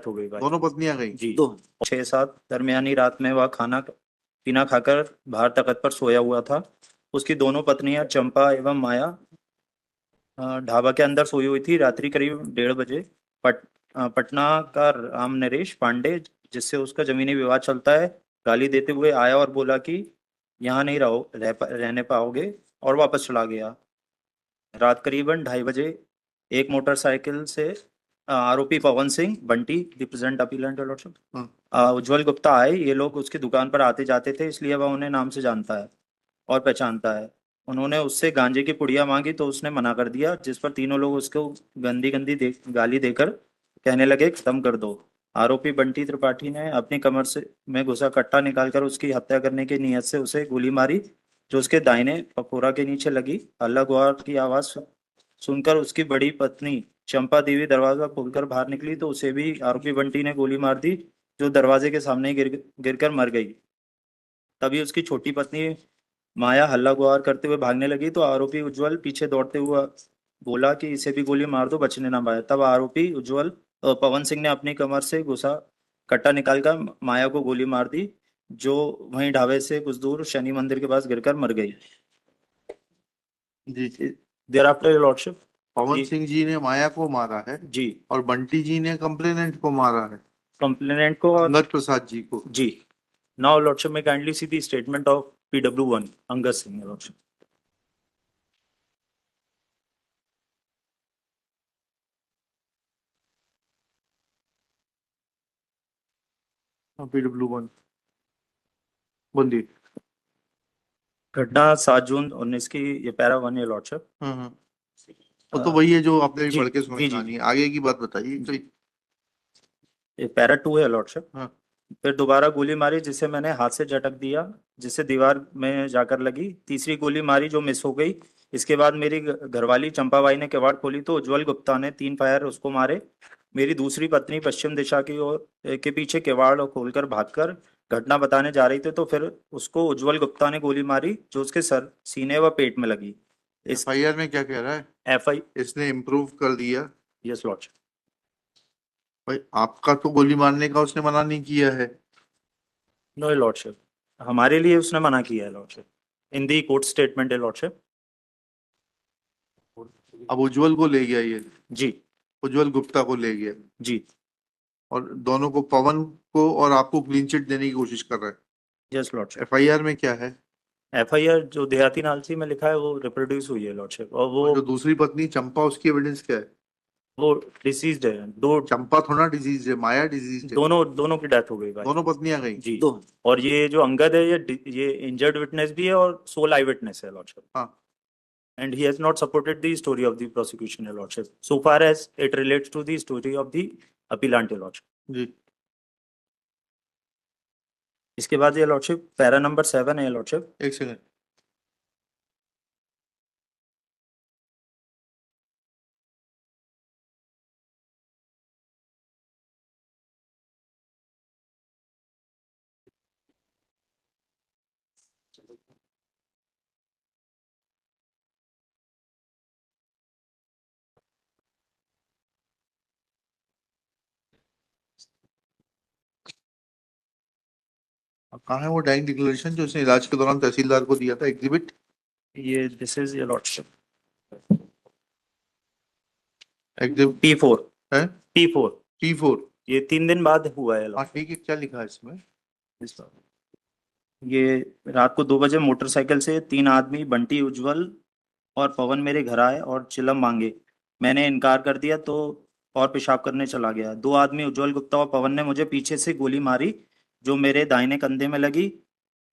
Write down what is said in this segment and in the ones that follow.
हो गई भाई। दोनों पत्नियां गई? जी। 6-7 दरमियानी रात में वह खाना पीना खाकर बाहर तख्त पर सोया हुआ था। उसकी दोनों पत्नियां चंपा एवं माया ढाबा के अंदर सोई हुई थी। रात्रि करीब 1:30 बजे पटना का राम नरेश पांडे, जिससे उसका जमीनी विवाद चलता है, गाली देते हुए आया और बोला कि यहाँ नहीं रहने पाओगे, और वापस चला गया। रात करीबन 2:30 बजे एक मोटरसाइकिल से आरोपी पवन सिंह बंटी रिप्रेजेंट अपीलेंट उज्जवल गुप्ता आए। ये लोग उसकी दुकान पर आते जाते थे, इसलिए वह उन्हें नाम से जानता है और पहचानता है। उन्होंने उससे गांजे की पुड़िया मांगी तो उसने मना कर दिया, जिस पर तीनों लोग उसको गंदी गंदी गाली देकर कहने लगे खत्म कर दो। आरोपी बंटी त्रिपाठी ने अपनी कमर से में घुसा कट्टा निकालकर उसकी हत्या करने की नीयत से उसे गोली मारी, जो उसके दाहिने पकोरा के नीचे लगी। हल्ला गुहार की आवाज सुनकर उसकी बड़ी पत्नी चंपा देवी दरवाजा खोलकर बाहर निकली तो उसे भी आरोपी बंटी ने गोली मार दी, जो दरवाजे के सामने ही गिरकर मर गई। तभी उसकी छोटी पत्नी माया हल्ला गुहार करते हुए भागने लगी तो आरोपी उज्जवल पीछे दौड़ते हुए बोला कि इसे भी गोली मार दो, बचने ना पाए। तब आरोपी पवन सिंह ने अपनी कमर से घुसा कट्टा निकालकर माया को गोली मार दी, जो वहीं ढाबे से कुछ दूर शनि मंदिर के पास गिरकर मर गई। जी। Thereafter lordship. Pawan Singh ji ने माया को मारा है जी। और बंटी जी ने कंप्लेनेंट को मारा है, कंप्लेनेंट को और अंगद प्रसाद जी को। जी। नाउ लॉर्डशिप में kindly see the statement of PW1 Angad Singh lordship. PW1 बंदी। घटना 7 जून 2019 की। ये पैरा 1 है लॉर्डशिप। वो तो वही है जो आपने भी जी पढ़ के सुनाई जी जी कहानी, आगे की बात बताइए तो। ये पैरा 2 है लॉर्डशिप। हाँ। फिर दोबारा गोली मारी जिसे मैंने हाथ से झटक दिया, जिससे दीवार में जाकर लगी। तीसरी गोली मारी जो मिस हो गई। इसके बाद मेरी घरवाली चंपाबाई ने किवाड़ खोली तो उज्जवल गुप्ता ने 3 फायर उसको मारे। मेरी दूसरी पत्नी पश्चिम दिशा की ओर के पीछे किवाड़ खोलकर भागकर घटना बताने जा रही थी तो फिर उसको उज्जवल गुप्ता ने गोली मारी, जो उसके सर, सीने व पेट में लगी। इस FIR में क्या कह रहा है? FI। इसने इम्प्रूव कर दिया। Yes lordship. भाई आपका तो गोली मारने का उसने मना नहीं किया है। नो लॉर्डशिप, हमारे लिए उसने मना किया है लॉर्डशिप, इन दी कोर्ट स्टेटमेंट है लॉर्डशिप। अब उज्जवल को ले गया ये, जी उज्जवल गुप्ता को ले गया, जी। और दोनों को, पवन को और आपको क्लीन चिट देने की कोशिश कर रहा है। Yes lordship. FIR में क्या है? FIR जो देहाती नालसी में लिखा है वो रिप्रोड्यूस हुई है लॉर्डशिप, और और जो दूसरी पत्नी चंपा, उसकी एविडेंस क्या है? वो डिसीज्ड है। दो चंपा थोड़ा डिजीज है, माया डिजीज है। दोनों दोनों की डेथ हो गई भाई। दोनों पत्नियां गई? जी। और ये जो अंगद है ये इंजर्ड विटनेस भी है और सोल आई विटनेस है लॉर्डशिप। हाँ। And he has not supported the story of the prosecution है lordship, so far as it relates to the story of the appellant lordship. जी। इसके बाद ये लॉर्डशिप पैरा नंबर 7 है लॉर्डशिप। एक second. अब कहाँ है वो डाइंग डिक्लेरेशन जो उसने इलाज के दौरान तहसीलदार को दिया था, एग्जिबिट? ये दिस इज ये लॉर्डशिप एग्जिबिट P4। है। P4। P4। ये 3 दिन बाद हुआ है हाँ लॉर्डशिप। ठीक है, क्या लिखा है इसमें? ये रात को 2 बजे मोटरसाइकिल से 3 आदमी बंटी, उज्जवल और पवन मेरे घर आए और चिलम मांगे। मैंने इनकार कर दिया तो और पेशाब करने चला गया। 2 आदमी उज्जवल गुप्ता और पवन ने मुझे पीछे से गोली मारी, जो मेरे दाहिने कंधे में लगी।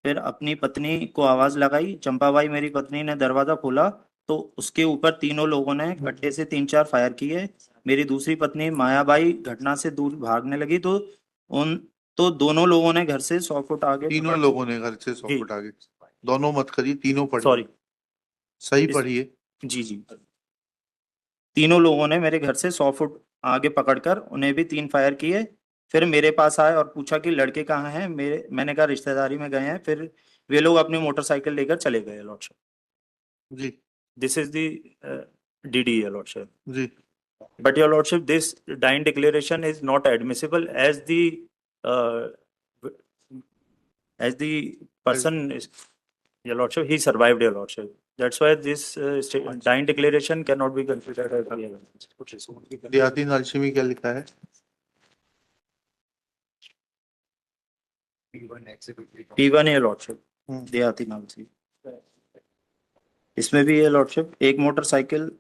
फिर अपनी पत्नी को आवाज लगाई। चंपाबाई मेरी पत्नी ने दरवाजा खोला तो उसके ऊपर तीनों लोगों ने कट्टे से 3-4 फायर किए। मेरी दूसरी पत्नी मायाबाई घटना से दूर भागने लगी उन तो दोनों लोगों ने घर से 100 फुट आगे तीनों पकड़। लोगों ने घर से 100 जी फुट आगे? दोनों मत करिए, तीनों पढ़िए, सॉरी। सही इस पढ़िए। जी जी। तीनों लोगों ने मेरे घर से 100 फुट आगे पकड़कर उन्हें भी 3 फायर किए। फिर मेरे पास आए और पूछा कि लड़के कहाँ हैं मैंने कहा रिश्तेदारी में गए हैं। फिर वे लोग अपनी मोटरसाइकिल लेकर चले गए लॉर्डशिप। जी। दिस इज दी DD है लॉर्डशिप। जी। But your lordship, this dying declaration is not admissible uh, as the person is, your lordship, he survived, your lordship. That's why this dying declaration cannot be considered as the evidence. देहाती नालची में क्या लिखा है? P1 है lordship, देहाती नाम से। इसमें भी है लॉर्डशिप, एक मोटरसाइकिल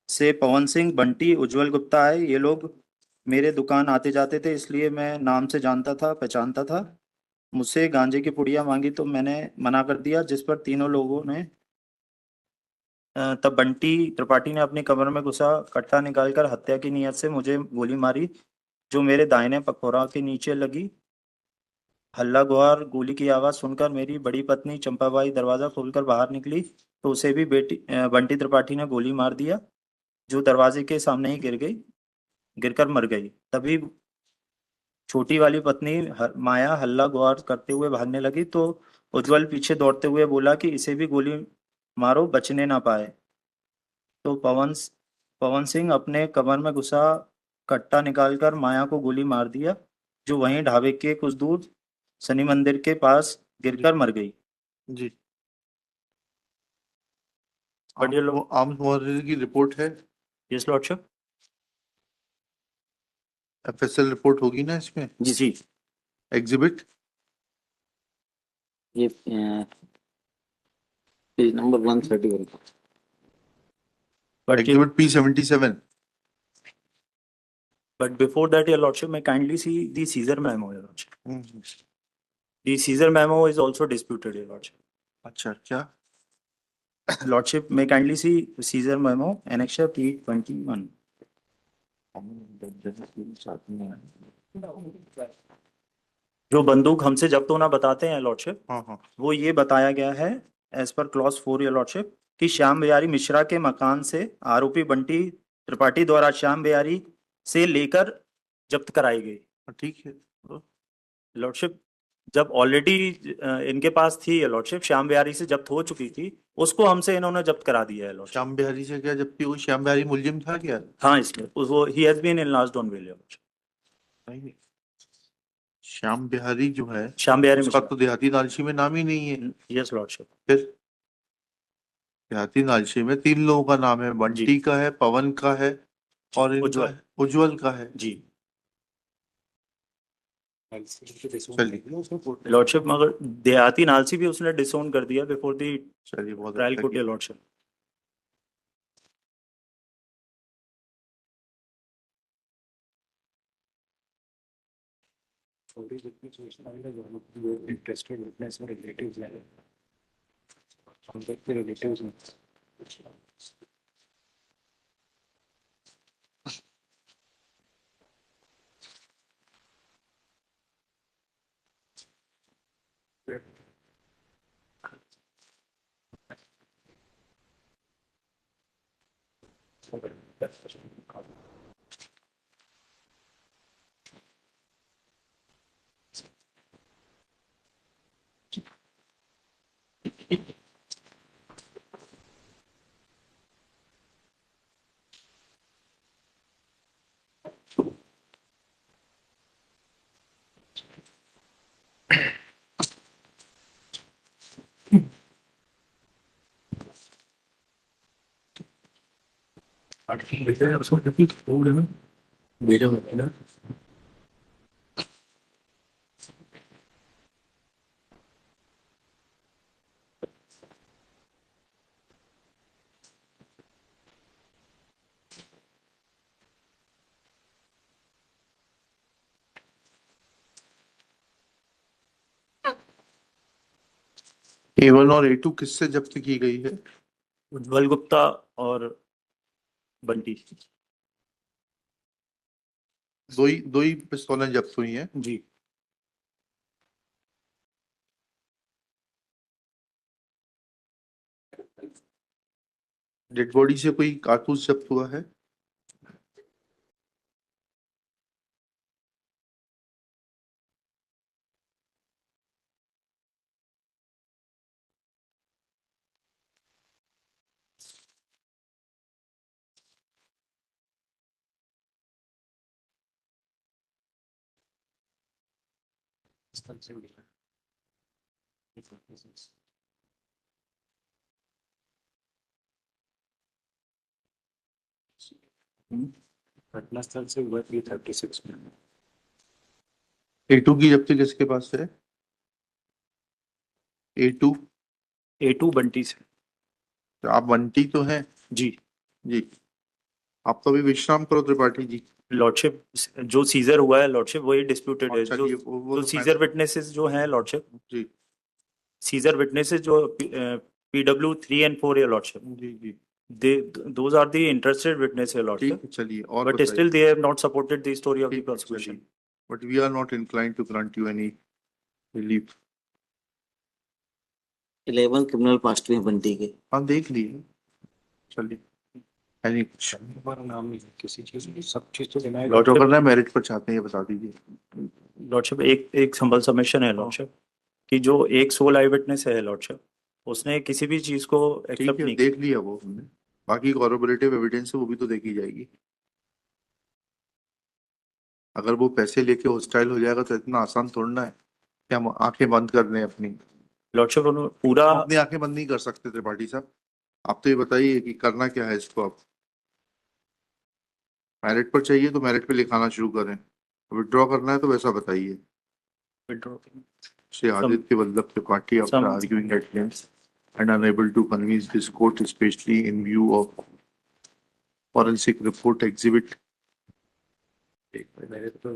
से पवन सिंह, बंटी, उज्जवल गुप्ता आए। ये लोग मेरे दुकान आते जाते थे, इसलिए मैं नाम से जानता था, पहचानता था। मुझसे गांजे की पुड़िया मांगी तो मैंने मना कर दिया, जिस पर तीनों लोगों ने तब बंटी त्रिपाठी ने अपनी कमर में घुसा कट्टा निकालकर हत्या की नीयत से मुझे गोली मारी, जो मेरे दाहिने पखोरा के नीचे लगी। हल्ला गुहार गोली की आवाज सुनकर मेरी बड़ी पत्नी चंपाबाई दरवाजा खोलकर बाहर निकली तो उसे भी बंटी त्रिपाठी ने गोली मार दिया, जो दरवाजे के सामने ही गिर गई, गिरकर मर गई। तभी छोटी वाली पत्नी माया हल्ला गुहार करते हुए भागने लगी तो उज्जवल पीछे दौड़ते हुए बोला कि इसे भी गोली मारो, बचने ना पाए। तो पवन सिंह अपने कमर में घुसा कट्टा निकालकर माया को गोली मार दिया, जो वहीं ढाबे के कुछ दूर शनि मंदिर के पास गिरकर मर गई। जी। बट ये लोग, आर्म्स मर्डर की रिपोर्ट है? Yes lordship. एफएसएल रिपोर्ट होगी ना इसमें? जी जी। एग्जिबिट ये page number 131। But exhibit P77। but before that, your lordship, may kindly see the Caesar memo, your lordship. The Caesar memo is also disputed, your lordship. अच्छा, क्या? Lordship, may kindly see Caesar memo, annexure P21. जो बंदूक हमसे जब्त होना बताते हैं lordship, हाँ। वो ये बताया गया है as per clause 4, your lordship, कि श्याम बिहारी मिश्रा के मकान से आरोपी बंटी त्रिपाठी द्वारा श्याम बिहारी से लेकर जब्त कराई गई। ठीक है। लॉर्डशिप, जब ऑलरेडी इनके पास थी ये लॉर्डशिप, श्याम बिहारी से जब्त हो चुकी थी, उसको हमसे इन्होंने जब्त करा दिया है लॉर्डशिप। श्याम बिहारी से क्या जब्ती हुई? श्याम बिहारी मुलजिम था क्या? हाँ, इसमें वो ही has been enlarged on bail, नहीं, श्याम बिहारी जो है श्याम बिहारी उसका मिश्रा। तो देहाती नालची में नाम ही नहीं है। Yes lordship. फिर देहाती नालची में 3 लोगों का नाम है, बंटी का है, पवन का है और इनका उज्जवल। है, उज्जवल का है। जी चलिए लॉर्डशिप, मगर देहाती नालसी भी उसने डिसोन कर दिया बिफोर द चलिए, बहुत ट्रायल अच्छा कोर्ट, किया। लॉर्डशिप। इंटरेस्टेड विटनेस और रिलेटिव्स हैं, हम देखते रिलेटिव्स हैं। A1 और A2 किससे जब्त की गई है? उज्जवल गुप्ता और बंटी। दो ही पिस्तौलें जब्त हुई हैं। जी। डेड बॉडी से कोई कारतूस जब्त हुआ है? घटनास्थल से हुआ 336 में। A2 की जब्ती किसके पास है? A2 A2 बंटी से। तो आप बंटी तो हैं जी जी। आप तो अभी विश्राम करो त्रिपाठी जी। लॉर्डशिप, जो सीजर हुआ है लॉर्डशिप वही डिस्प्यूटेड है। अच्छा जो जी, वो जो तो सीजर विटनेसेस जो हैं लॉर्डशिप, जी सीजर विटनेसेस जो PW3 and 4 है लॉर्डशिप, जी जी they those are the interested witness है ठीक lordship, है, चलिए और but बताइए। still they have not supported the story of the ठीक है, prosecution. चलिए, but we are not inclined to grant you any relief. 11 criminal past में बनती के। हाँ देख लिए, चलिए। एनी कुछ हमारा नाम नहीं है किसी चीज में, सब चीज तो डिनाई जो करना है मेरिट पर चाहते हैं ये बता दीजिए। लॉर्डशिप एक एक संबल सबमिशन है लॉर्डशिप कि जो एक सोल आई विटनेस है लॉर्डशिप, उसने किसी भी चीज को ठीक एक्सेप्ट है, नहीं देख लिया वो हमने। बाकी कॉरोबोरेटिव एविडेंस है वो भी तो देखी जाएगी। अगर वो पैसे लेके हॉस्टाइल हो जाएगा तो इतना आसान थोड़ा ना है कि हम आंखें बंद कर दें अपनी। लॉर्डशिप पूरा। हम अपनी आंखें बंद नहीं कर सकते त्रिपाठी साहब। आप तो ये बताइए कि करना क्या है इसको। आप मेरिट पर चाहिए तो मेरिट पे लिखाना शुरू करें, विड्रॉ करना है तो वैसा बताइए। Shri Aditya Vallabh Tripathi after some- arguing at length and unable to convince this court, especially in view of forensic report exhibit मेरे तो